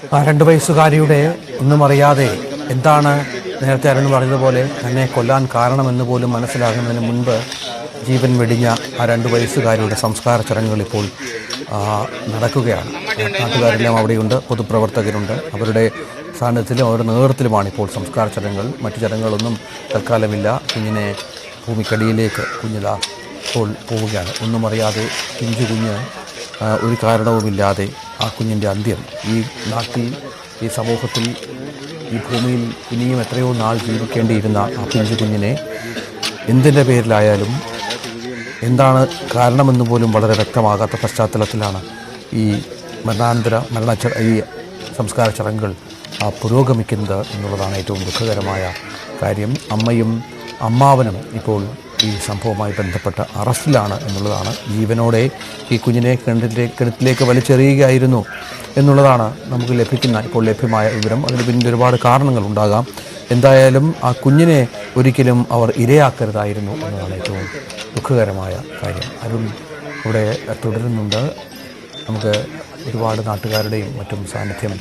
ആ 2 വയസ്സുകാരിയുടെ ഒന്നും അറിയാതെ എന്താണ് നേരത്തെ അരുൺ പറഞ്ഞതുപോലെ തന്നെ കൊല്ലാൻ കാരണമെന്ന് പോലും മനസ്സിലാകുന്നതിന് മുൻപ് ജീവൻ വെടിഞ്ഞ ആ 2 വയസ്സുകാരിയുടെ സംസ്കാര ചടങ്ങുകൾ ഇപ്പോൾ നടക്കുകയാണ്. നാട്ടുകാരെല്ലാം അവിടെയുണ്ട്, പൊതുപ്രവർത്തകരുണ്ട്. അവരുടെ സാന്നിധ്യത്തിലും അവരുടെ നേതൃത്വത്തിലുമാണ് ഇപ്പോൾ സംസ്കാര ചടങ്ങുകൾ. മറ്റു ചടങ്ങുകളൊന്നും തൽക്കാലമില്ല. കുഞ്ഞിനെ ഭൂമിക്കടിയിലേക്ക് കുഞ്ഞിതാ ഇപ്പോൾ പോവുകയാണ്. ഒന്നും അറിയാതെ പിഞ്ചു കുഞ്ഞ് ഒരു കാരണവുമില്ലാതെ ആ കുഞ്ഞിൻ്റെ അന്ത്യം ഈ നാട്ടിൽ, ഈ സമൂഹത്തിൽ, ഈ ഭൂമിയിൽ ഇനിയും എത്രയോ നാൾ ജീവിക്കേണ്ടിയിരുന്ന ആ പിഞ്ചു കുഞ്ഞിനെ എന്തിൻ്റെ പേരിലായാലും എന്താണ് കാരണമെന്ന് പോലും വളരെ വ്യക്തമാകാത്ത പശ്ചാത്തലത്തിലാണ് ഈ ഈ സംസ്കാര ചടങ്ങുകൾ പുരോഗമിക്കുന്നത് എന്നുള്ളതാണ് ഏറ്റവും ദുഃഖകരമായ കാര്യം. അമ്മയും അമ്മാവനും ഇപ്പോൾ ഈ സംഭവവുമായി ബന്ധപ്പെട്ട അറസ്റ്റിലാണ് എന്നുള്ളതാണ്. ജീവനോടെ ഈ കുഞ്ഞിനെ കിണറ്റിലേക്ക് വലിച്ചെറിയുകയായിരുന്നു എന്നുള്ളതാണ് നമുക്ക് ഇപ്പോൾ ലഭ്യമായ വിവരം. അതിന് പിന്നിൽ ഒരുപാട് കാരണങ്ങളുണ്ടാകാം. എന്തായാലും ആ കുഞ്ഞിനെ ഒരിക്കലും അവർ ഇരയാക്കരുതായിരുന്നു എന്നതാണ് ഏറ്റവും ദുഃഖകരമായ കാര്യം. അരുൺ ഇവിടെ തുടരുന്നുണ്ട്. നമുക്ക് ഒരുപാട് നാട്ടുകാരുടെയും മറ്റും സാന്നിധ്യം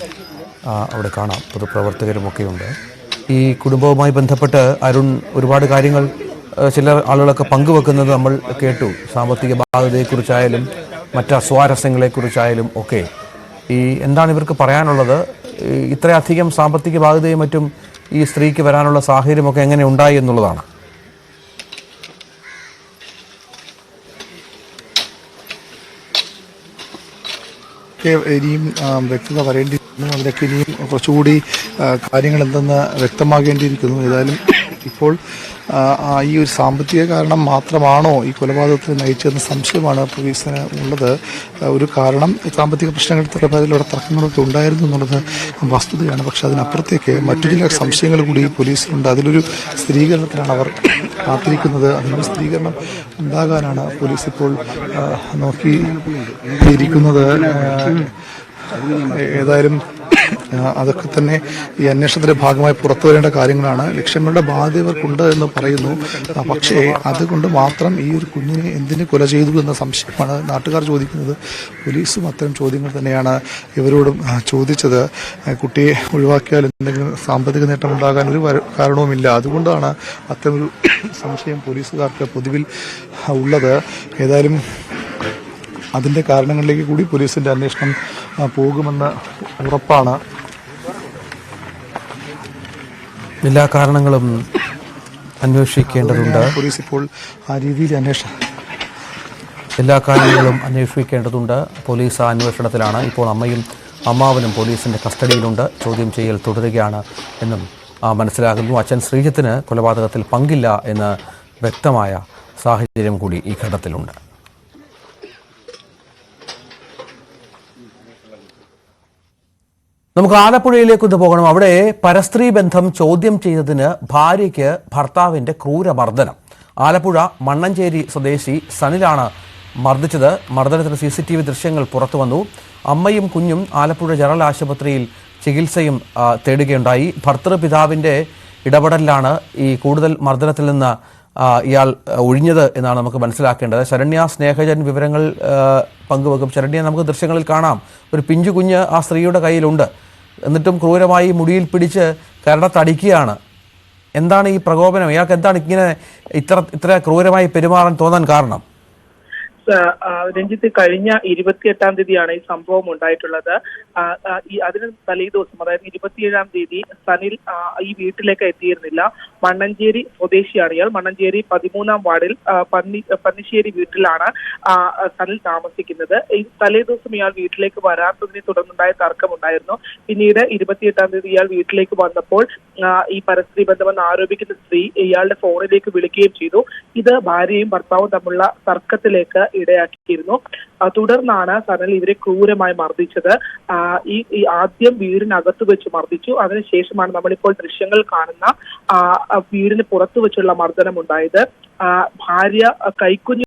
അവിടെ കാണാം. പൊതുപ്രവർത്തകരുമൊക്കെയുണ്ട്. ഈ കുടുംബവുമായി ബന്ധപ്പെട്ട് അരുൺ ഒരുപാട് കാര്യങ്ങൾ ചില ആളുകളൊക്കെ പങ്കുവെക്കുന്നത് നമ്മൾ കേട്ടു. സാമ്പത്തിക ബാധ്യതയെക്കുറിച്ചായാലും മറ്റ് അസ്വാരസ്യങ്ങളെക്കുറിച്ചായാലും ഒക്കെ. എന്താണ് ഇവർക്ക് പറയാനുള്ളത്? ഇത്രയധികം സാമ്പത്തിക ബാധ്യതയും മറ്റും ഈ സ്ത്രീക്ക് വരാനുള്ള സാഹചര്യമൊക്കെ എങ്ങനെ ഉണ്ടായി എന്നുള്ളതാണ്. ഇനിയും വ്യക്തത വരേണ്ടിയിരിക്കുന്നു. അതിലൊക്കെ ഇനിയും കുറച്ചുകൂടി കാര്യങ്ങൾ എന്തെന്ന് വ്യക്തമാകേണ്ടിയിരിക്കുന്നു. ഏതായാലും ഇപ്പോൾ ഈ ഒരു സാമ്പത്തിക കാരണം മാത്രമാണോ ഈ കൊലപാതകത്തിന് നയിച്ചതെന്ന സംശയമാണ് പോലീസിന് ഉള്ളത്. ഒരു കാരണം സാമ്പത്തിക പ്രശ്നങ്ങൾ തലത്തിലുള്ള തർക്കങ്ങളൊക്കെ ഉണ്ടായിരുന്നു എന്നുള്ളത് വസ്തുതയാണ്. പക്ഷെ അതിനപ്പുറത്തേക്ക് മറ്റു ചില സംശയങ്ങൾ കൂടി പോലീസിനുണ്ട്. അതിലൊരു സ്ഥിരീകരണത്തിനാണ് അവർ കാത്തിരിക്കുന്നത്. അതിനൊരു സ്ഥിരീകരണം ഉണ്ടാകാനാണ് പോലീസ് ഇപ്പോൾ നോക്കിയിരിക്കുന്നത്. ഏതായാലും അതൊക്കെ തന്നെ ഈ അന്വേഷണത്തിന്റെ ഭാഗമായി പുറത്തു വരേണ്ട കാര്യങ്ങളാണ്. ലക്ഷ്യങ്ങളുടെ ബാധ്യത ഇവർക്കുണ്ട് എന്ന് പറയുന്നു. പക്ഷേ അതുകൊണ്ട് മാത്രം ഈ ഒരു കുഞ്ഞിനെ എന്തിന് കൊല ചെയ്തു എന്ന സംശയമാണ് നാട്ടുകാർ ചോദിക്കുന്നത്. പോലീസും അത്തരം ചോദ്യങ്ങൾ തന്നെയാണ് ഇവരോടും ചോദിച്ചത്. കുട്ടിയെ ഒഴിവാക്കിയാൽ എന്തെങ്കിലും സാമ്പത്തിക നേട്ടം ഉണ്ടാകാൻ ഒരു കാരണവുമില്ല. അതുകൊണ്ടാണ് അത്തരമൊരു സംശയം പോലീസുകാർക്ക് പൊതുവിൽ ഉള്ളത്. ഏതായാലും അതിൻ്റെ കാരണങ്ങളിലേക്ക് കൂടി പോലീസിന്റെ അന്വേഷണം പോകുമെന്ന് ഉറപ്പാണ്. എല്ലാ കാരണങ്ങളും അന്വേഷിക്കേണ്ടതുണ്ട്. പോലീസ് ഇപ്പോൾ ആ രീതിയിൽ എല്ലാ കാര്യങ്ങളും അന്വേഷിക്കേണ്ടതുണ്ട്. പോലീസ് അന്വേഷണത്തിലാണ്. ഇപ്പോൾ അമ്മയും അമ്മാവനും പോലീസിന്റെ കസ്റ്റഡിയിലുണ്ട്. ചോദ്യം ചെയ്യൽ തുടരുകയാണ് എന്നും മനസ്സിലാകുന്നു. അച്ഛൻ ശ്രീജിത്തിന് കൊലപാതകത്തിൽ പങ്കില്ല എന്ന് വ്യക്തമായ സാഹചര്യം കൂടി ഈ ഘട്ടത്തിലുണ്ട്. നമുക്ക് ആലപ്പുഴയിലേക്കൊന്ന് പോകണം. അവിടെ പരസ്ത്രീ ബന്ധം ചോദ്യം ചെയ്തതിന് ഭാര്യയ്ക്ക് ഭർത്താവിന്റെ ക്രൂരമർദ്ദനം. ആലപ്പുഴ മണ്ണഞ്ചേരി സ്വദേശി സനിലാണ് മർദ്ദിച്ചത്. മർദ്ദനത്തിന് CCTV ദൃശ്യങ്ങൾ പുറത്തു വന്നു. അമ്മയും കുഞ്ഞും ആലപ്പുഴ ജനറൽ ആശുപത്രിയിൽ ചികിത്സയും തേടുകയുണ്ടായി. ഭർത്തൃപിതാവിന്റെ ഇടപെടലിലാണ് ഈ കൂടുതൽ മർദ്ദനത്തിൽ നിന്ന് ഇയാൾ ഒഴിഞ്ഞത് എന്നാണ് നമുക്ക് മനസ്സിലാക്കേണ്ടത്. ശരണ്യ സ്നേഹജൻ വിവരങ്ങൾ പങ്കുവെക്കും. ശരണ്യ, നമുക്ക് ദൃശ്യങ്ങളിൽ കാണാം ഒരു പിഞ്ചു കുഞ്ഞ് ആ സ്ത്രീയുടെ കയ്യിലുണ്ട്. എന്നിട്ടും ക്രൂരമായി മുടിയിൽ പിടിച്ച് കരടത്തടിക്കുകയാണ്. എന്താണ് ഈ പ്രകോപനം? ഇയാൾക്ക് എന്താണ് ഇങ്ങനെ ഇത്ര ക്രൂരമായി പെരുമാറാൻ തോന്നാൻ കാരണം? രഞ്ജിത്ത്, കഴിഞ്ഞ 28-ാം തീയതിയാണ് ഈ സംഭവം ഉണ്ടായിട്ടുള്ളത്. അതിന് തലേ ദിവസം, അതായത് 27-ാം തീയതി സനിൽ ഈ വീട്ടിലേക്ക് എത്തിയിരുന്നില്ല. മണ്ണഞ്ചേരി സ്വദേശിയാണ് ഇയാൾ. മണ്ണഞ്ചേരി 13-ാം വാർഡിൽ പന്നിശ്ശേരി വീട്ടിലാണ് സനിൽ താമസിക്കുന്നത്. ഈ തലേ ദിവസം ഇയാൾ വീട്ടിലേക്ക് വരാത്തതിനെ തുടർന്നുണ്ടായ തർക്കമുണ്ടായിരുന്നു. പിന്നീട് 28-ാം തീയതി ഇയാൾ വീട്ടിലേക്ക് വന്നപ്പോൾ ഈ പരസ്ത്രീ ബന്ധമെന്ന് ആരോപിക്കുന്ന സ്ത്രീ ഇയാളുടെ ഫോണിലേക്ക് വിളിക്കുകയും ചെയ്തു. ഇത് ഭാര്യയും ഭർത്താവും തമ്മിലുള്ള തർക്കത്തിലേക്ക് ഇടയാക്കിയിരുന്നു. തുടർന്നാണ് സനൽ ഇവരെ ക്രൂരമായി മർദ്ദിച്ചത്. ഈ ആദ്യം വീടിനകത്ത് വെച്ച് മർദ്ദിച്ചു. അതിനുശേഷമാണ് നമ്മളിപ്പോൾ ദൃശ്യങ്ങൾ കാണുന്ന വീടിന് പുറത്തു വെച്ചുള്ള മർദ്ദനം ഉണ്ടായത്. ഭാര്യ കൈക്കുഞ്ഞ്